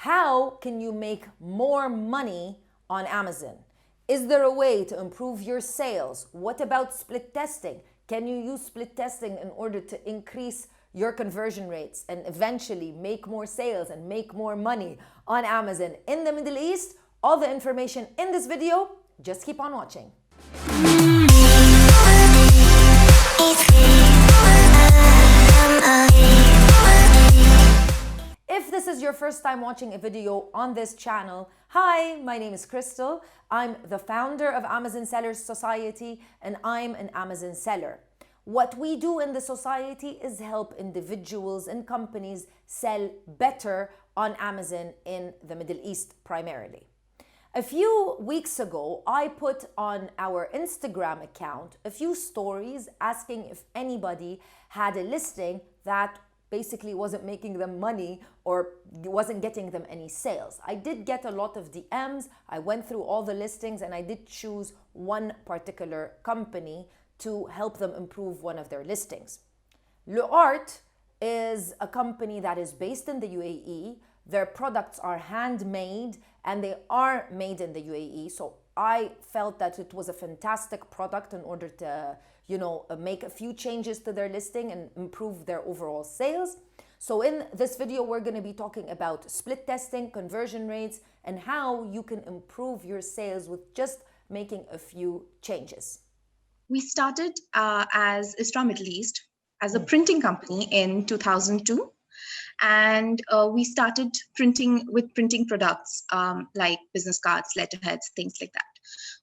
How can you make more money on Amazon? Is there a way to improve your sales? What about split testing? Can you use split testing in order to increase your conversion rates and eventually make more sales and make more money on Amazon in the Middle East? All the information in this video. Just keep on watching. If this is your first time watching a video on this channel, hi, my name is Crystal. I'm the founder of Amazon Sellers Society and I'm an Amazon seller. What we do in the society is help individuals and companies sell better on Amazon in the Middle East primarily. A few weeks ago, I put on our Instagram account a few stories asking if anybody had a listing that basically wasn't making them money or wasn't getting them any sales. I did get a lot of DMs. I went through all the listings and I did choose one particular company to help them improve one of their listings. LeArt is a company that is based in the UAE. Their products are handmade and they are made in the UAE. So I felt that it was a fantastic product in order to make a few changes to their listing and improve their overall sales. So in this video, we're going to be talking about split testing, conversion rates, and how you can improve your sales with just making a few changes. We started as Istra Middle East as a printing company in 2002. And we started printing products like business cards, letterheads, things like that.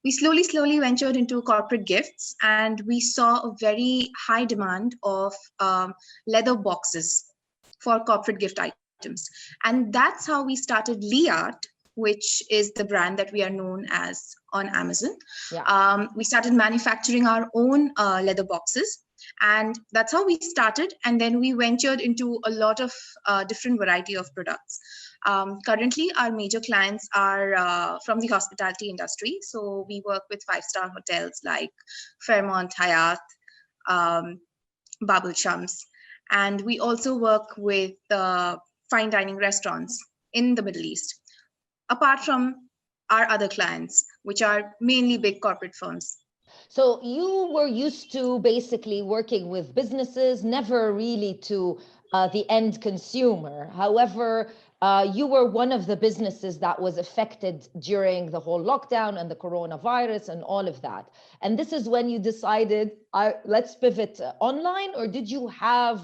We slowly ventured into corporate gifts, and we saw a very high demand of leather boxes for corporate gift items. And that's how we started LeArt, which is the brand that we are known as on Amazon. Yeah. We started manufacturing our own leather boxes. And that's how we started. And then we ventured into a lot of different variety of products. Currently, our major clients are from the hospitality industry. So we work with 5-star hotels like Fairmont, Hyatt, Babel Shams. And we also work with fine dining restaurants in the Middle East, apart from our other clients, which are mainly big corporate firms. So you were used to basically working with businesses, never really to the end consumer. However, you were one of the businesses that was affected during the whole lockdown and the coronavirus and all of that. And this is when you decided, let's pivot online, or did you have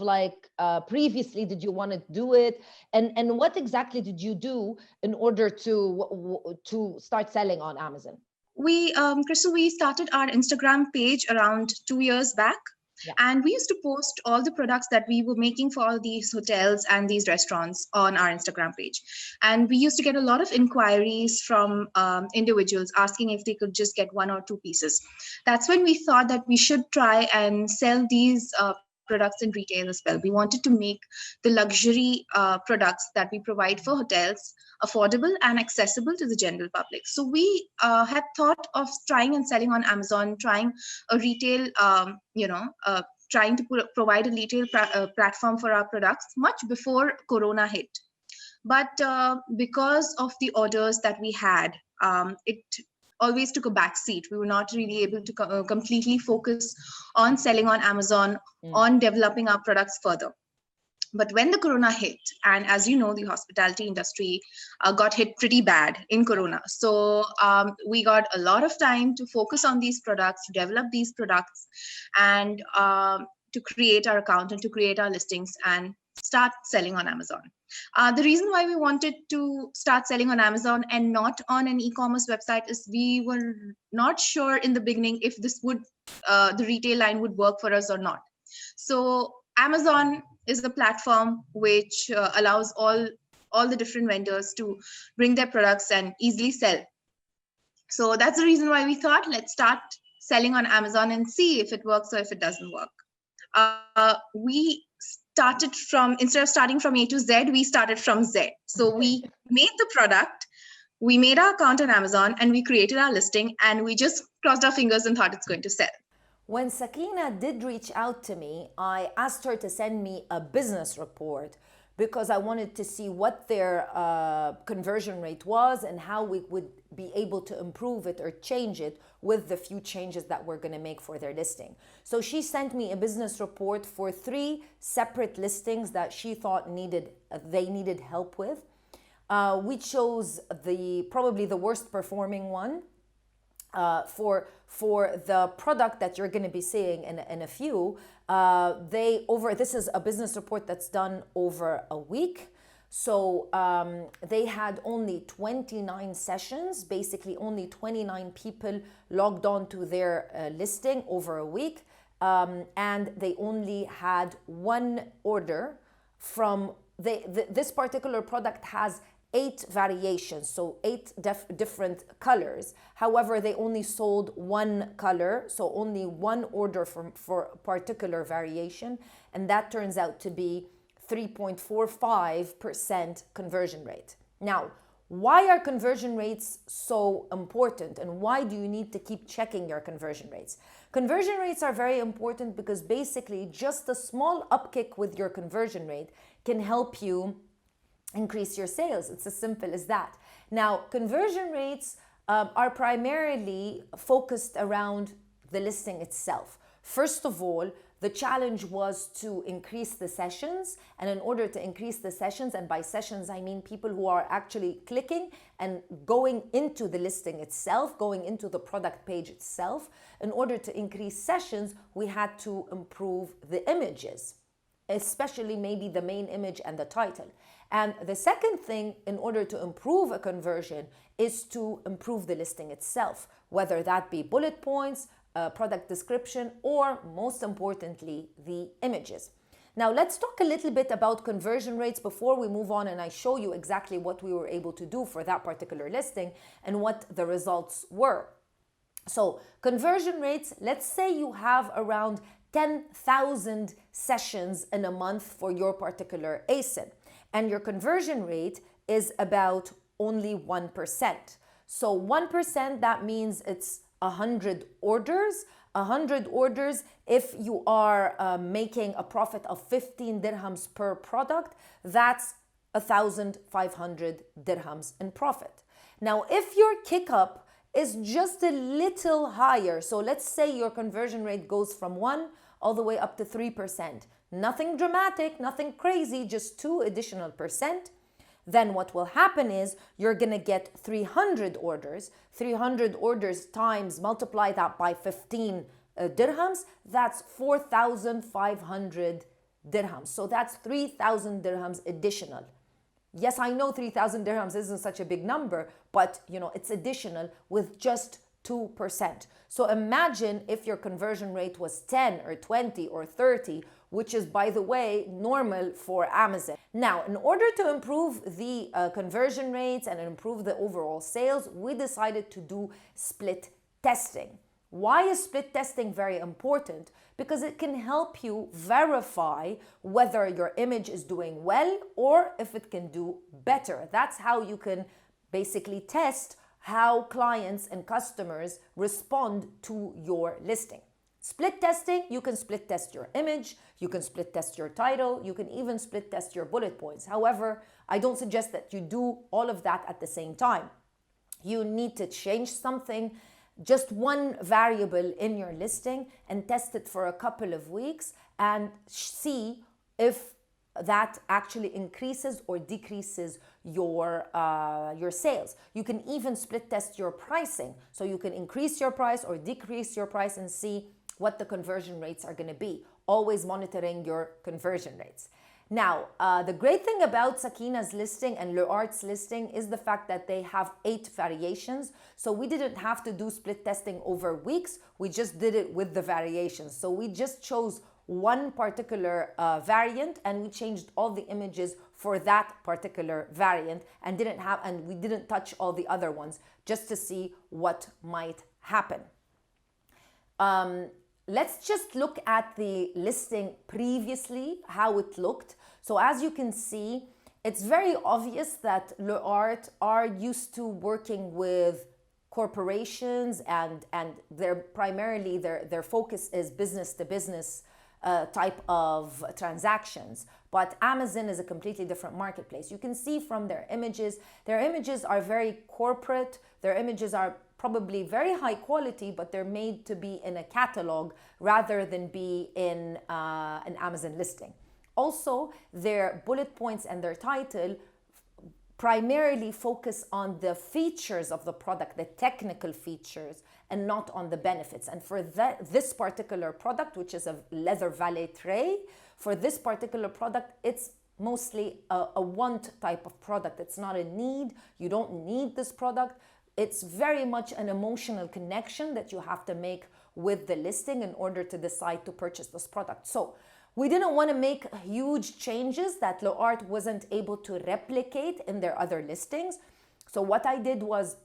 previously, did you want to do it? And what exactly did you do in order to start selling on Amazon? Crystal, we started our Instagram page around 2 years back. Yeah. And we used to post all the products that we were making for all these hotels and these restaurants on our Instagram page. And we used to get a lot of inquiries from individuals asking if they could just get 1 or 2 pieces. That's when we thought that we should try and sell these products in retail as well. We wanted to make the luxury products that we provide for hotels affordable and accessible to the general public. So we had thought of trying and selling on Amazon, trying a retail, trying to provide a retail platform for our products much before Corona hit. But because of the orders that we had, it always took a back seat. We were not really able to completely focus on selling on Amazon, on developing our products further. But when the Corona hit, and as you know, the hospitality industry got hit pretty bad in Corona. So we got a lot of time to focus on these products, to develop these products, and to create our account and to create our listings and start selling on Amazon. The reason why we wanted to start selling on Amazon and not on an e-commerce website is we were not sure in the beginning if this would, the retail line would work for us or not. So Amazon is the platform which allows all the different vendors to bring their products and easily sell. So that's the reason why we thought, let's start selling on Amazon and see if it works or if it doesn't work. We started from, instead of starting from A to Z, we started from Z. So we made the product, we made our account on Amazon, and we created our listing, and we just crossed our fingers and thought it's going to sell. When Sakina did reach out to me, I asked her to send me a business report because I wanted to see what their conversion rate was and how we would be able to improve it or change it with the few changes that we're going to make for their listing. So she sent me a business report for 3 separate listings that she thought they needed help with. We chose probably the worst performing one for the product that you're going to be seeing in a few. This is a business report that's done over a week. So they had only 29 sessions, basically only 29 people logged on to their listing over a week. And they only had 1 order from, this particular product has 8 variations, so 8 different colors. However, they only sold 1 color, so only 1 order for a particular variation, and that turns out to be 3.45% conversion rate. Now, why are conversion rates so important, and why do you need to keep checking your conversion rates? Conversion rates are very important because basically just a small upkick with your conversion rate can help you increase your sales. It's as simple as that. Now, conversion rates are primarily focused around the listing itself. First of all, the challenge was to increase the sessions. And in order to increase the sessions, and by sessions, I mean people who are actually clicking and going into the listing itself, going into the product page itself. In order to increase sessions, we had to improve the images, especially maybe the main image and the title. And the second thing, in order to improve a conversion, is to improve the listing itself, whether that be bullet points, product description, or most importantly, the images. Now, let's talk a little bit about conversion rates before we move on and I show you exactly what we were able to do for that particular listing and what the results were. So, conversion rates, let's say you have around 10,000 sessions in a month for your particular ASIN, and your conversion rate is about only 1%. So 1%, that means it's 100 orders. 100 orders, if you are making a profit of 15 dirhams per product, that's 1,500 dirhams in profit. Now, if your kick up is just a little higher, so let's say your conversion rate goes from 1 all the way up to 3%. Nothing dramatic, nothing crazy, just 2 additional percent. Then what will happen is you're going to get 300 orders. 300 orders times, multiply that by 15 dirhams, that's 4,500 dirhams. So that's 3,000 dirhams additional. Yes, I know 3,000 dirhams isn't such a big number, but it's additional with just 2%. So imagine if your conversion rate was 10 or 20 or 30, which is, by the way, normal for Amazon. Now, in order to improve the conversion rates and improve the overall sales, we decided to do split testing. Why is split testing very important? Because it can help you verify whether your image is doing well or if it can do better. That's how you can basically test how clients and customers respond to your listing. Split testing, you can split test your image, you can split test your title, you can even split test your bullet points. However, I don't suggest that you do all of that at the same time. You need to change something, just one variable in your listing, and test it for a couple of weeks and see if that actually increases or decreases your sales. You can even split test your pricing. So you can increase your price or decrease your price and see what the conversion rates are going to be, always monitoring your conversion rates. Now, the great thing about Sakina's listing and LeArt's listing is the fact that they have 8 variations. So we didn't have to do split testing over weeks. We just did it with the variations. So we just chose one particular variant and we changed all the images for that particular variant and we didn't touch all the other ones just to see what might happen. Let's just look at the listing previously, how it looked. So as you can see, it's very obvious that LeArt are used to working with corporations and their focus is business to business type of transactions. But Amazon is a completely different marketplace. You can see from their images are very corporate. Their images are probably very high quality, but they're made to be in a catalog rather than be in an Amazon listing. Also, their bullet points and their title primarily focus on the features of the product, the technical features, and not on the benefits. And for this particular product, which is a leather valet tray, for this particular product, it's mostly a want type of product. It's not a need. You don't need this product. It's very much an emotional connection that you have to make with the listing in order to decide to purchase this product. So we didn't want to make huge changes that LeArt wasn't able to replicate in their other listings. So what I did was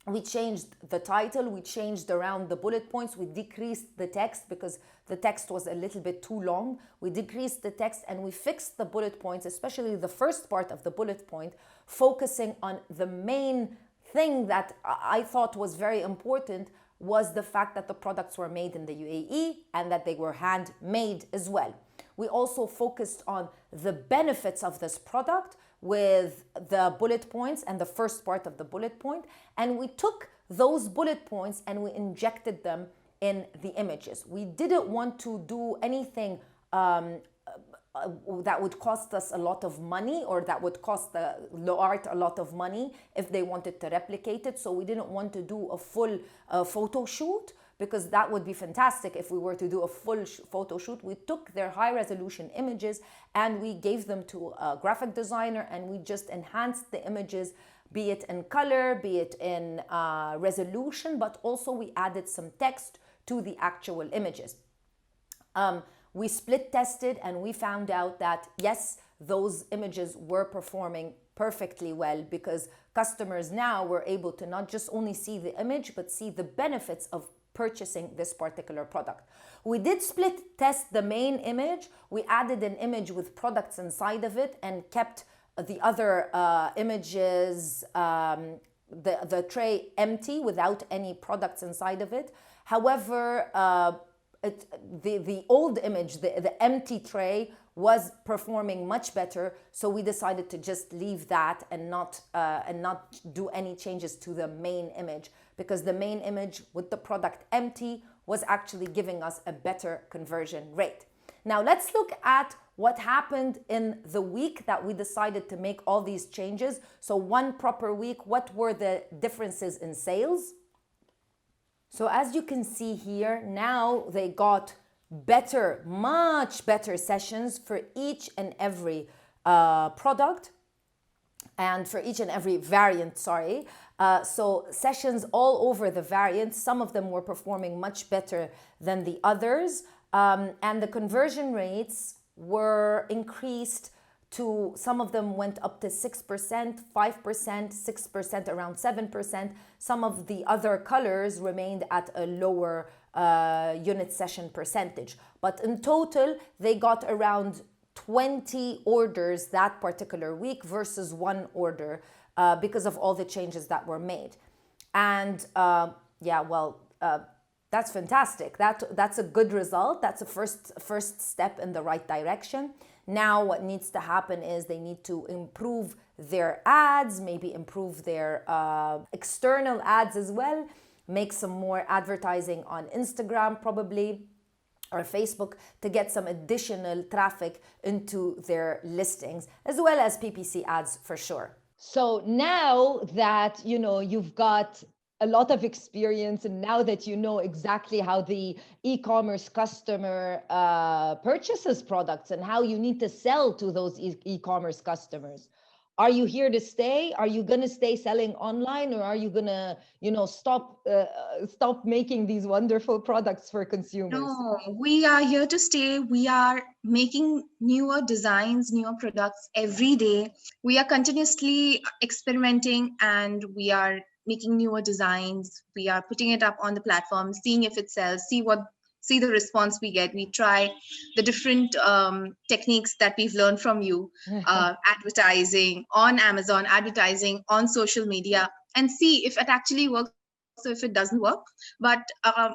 we changed the title, we changed around the bullet points, we decreased the text because the text was a little bit too long. We decreased the text and we fixed the bullet points, especially the first part of the bullet point, focusing on the main thing that I thought was very important, was the fact that the products were made in the UAE and that they were handmade as well. We also focused on the benefits of this product with the bullet points and the first part of the bullet point. And we took those bullet points and we injected them in the images. We didn't want to do anything that would cost us a lot of money, or that would cost the LeArt a lot of money if they wanted to replicate it. So we didn't want to do a full photo shoot, because that would be fantastic if we were to do a full photo shoot. We took their high resolution images and we gave them to a graphic designer, and we just enhanced the images, be it in color, be it in resolution, but also we added some text to the actual images. We split tested and we found out that yes, those images were performing perfectly well, because customers now were able to not just only see the image, but see the benefits of purchasing this particular product. We did split test the main image. We added an image with products inside of it and kept the other images, the tray empty without any products inside of it. However, the old image, the empty tray, was performing much better, so we decided to just leave that and not do any changes to the main image, because the main image with the product empty was actually giving us a better conversion rate. Now let's look at what happened in the week that we decided to make all these changes. So one proper week, what were the differences in sales? So as you can see here, now they got better, much better sessions for each and every product, and for each and every variant, sorry. So sessions all over the variants, some of them were performing much better than the others, and the conversion rates were increased to, some of them went up to 6%, 5%, 6%, around 7%. Some of the other colors remained at a lower unit session percentage. But in total, they got around 20 orders that particular week versus one order because of all the changes that were made. And that's fantastic. That's a good result. That's a first step in the right direction. Now what needs to happen is they need to improve their ads, maybe improve their external ads as well, make some more advertising on Instagram probably, or Facebook, to get some additional traffic into their listings, as well as PPC ads for sure. So now that, you've got a lot of experience, and now that you know exactly how the e-commerce customer purchases products and how you need to sell to those e-commerce customers, are you here to stay? Are you going to stay selling online, or are you going to, stop making these wonderful products for consumers? No, we are here to stay. We are making newer designs, newer products every day. We are continuously experimenting, and we are making newer designs. We are putting it up on the platform, seeing if it sells, see the response we get. We try the different techniques that we've learned from you, advertising on Amazon, advertising on social media, and see if it actually works if it doesn't work. But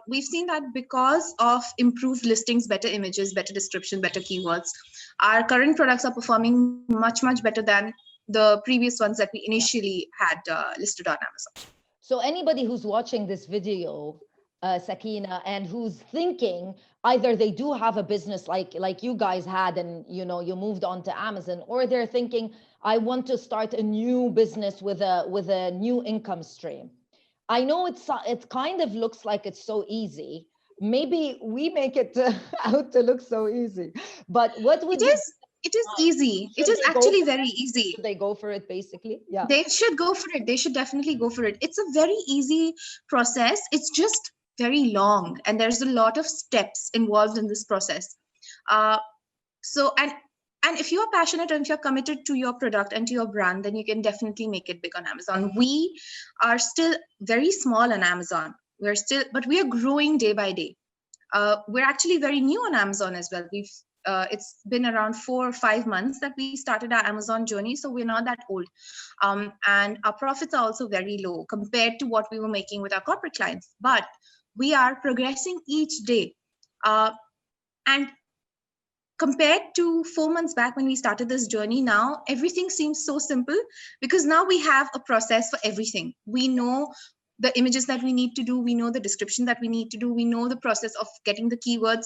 we've seen that because of improved listings, better images, better description, better keywords, our current products are performing much, much better than the previous ones that we initially had listed on Amazon. So anybody who's watching this video, Sakina, and who's thinking either they do have a business like you guys had, and you moved on to Amazon, or they're thinking, I want to start a new business with a new income stream. I know it kind of looks like it's so easy. Maybe we make it out to look so easy, but what would it is easy. It is actually very easy. Should they go for it, basically? Yeah. They should go for it. They should definitely go for it. It's a very easy process. It's just very long, and there's a lot of steps involved in this process. And if you are passionate and if you're committed to your product and to your brand, then you can definitely make it big on Amazon. We are still very small on Amazon. But we are growing day by day. We're actually very new on Amazon as well. It's been around 4 or 5 months that we started our Amazon journey, so we're not that old. And our profits are also very low compared to what we were making with our corporate clients. But we are progressing each day. And compared to 4 months back when we started this journey, now everything seems so simple because now we have a process for everything. We know the images that we need to do. We know the description that we need to do. We know the process of getting the keywords.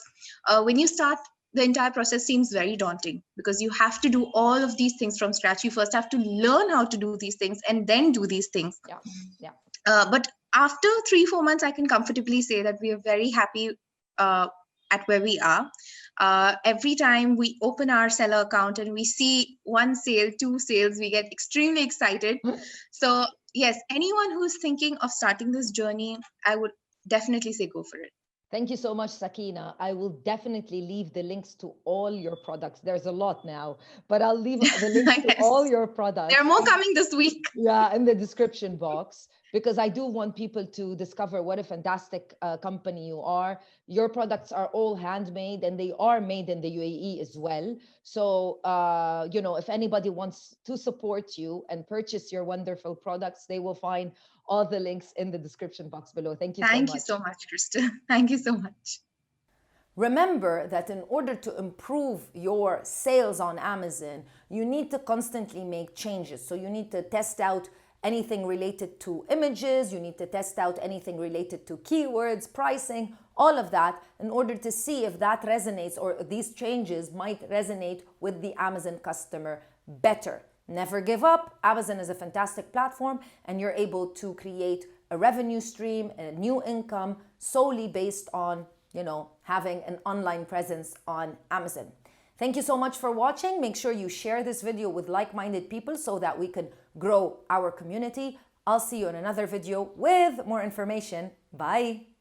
When you start, the entire process seems very daunting because you have to do all of these things from scratch. You first have to learn how to do these things and then do these things. Yeah. But after 3-4 months, I can comfortably say that we are very happy at where we are. Every time we open our seller account and we see 1 sale, 2 sales, we get extremely excited. So yes, anyone who's thinking of starting this journey, I would definitely say go for it. Thank you so much, Sakina. I will definitely leave the links to all your products. There's a lot now, but I'll leave the links to all your products. There are more coming this week. Yeah, in the description box, because I do want people to discover what a fantastic company you are. Your products are all handmade and they are made in the UAE as well. So, if anybody wants to support you and purchase your wonderful products, they will find all the links in the description box below. Thank you so much. Thank you so much, Crystal. Thank you so much. Remember that in order to improve your sales on Amazon, you need to constantly make changes. So you need to test out anything related to images, you need to test out anything related to keywords, pricing, all of that, in order to see if that resonates or these changes might resonate with the Amazon customer better. Never give up. Amazon is a fantastic platform and you're able to create a revenue stream, a new income solely based on, having an online presence on Amazon. Thank you so much for watching. Make sure you share this video with like-minded people so that we can grow our community. I'll see you in another video with more information. Bye.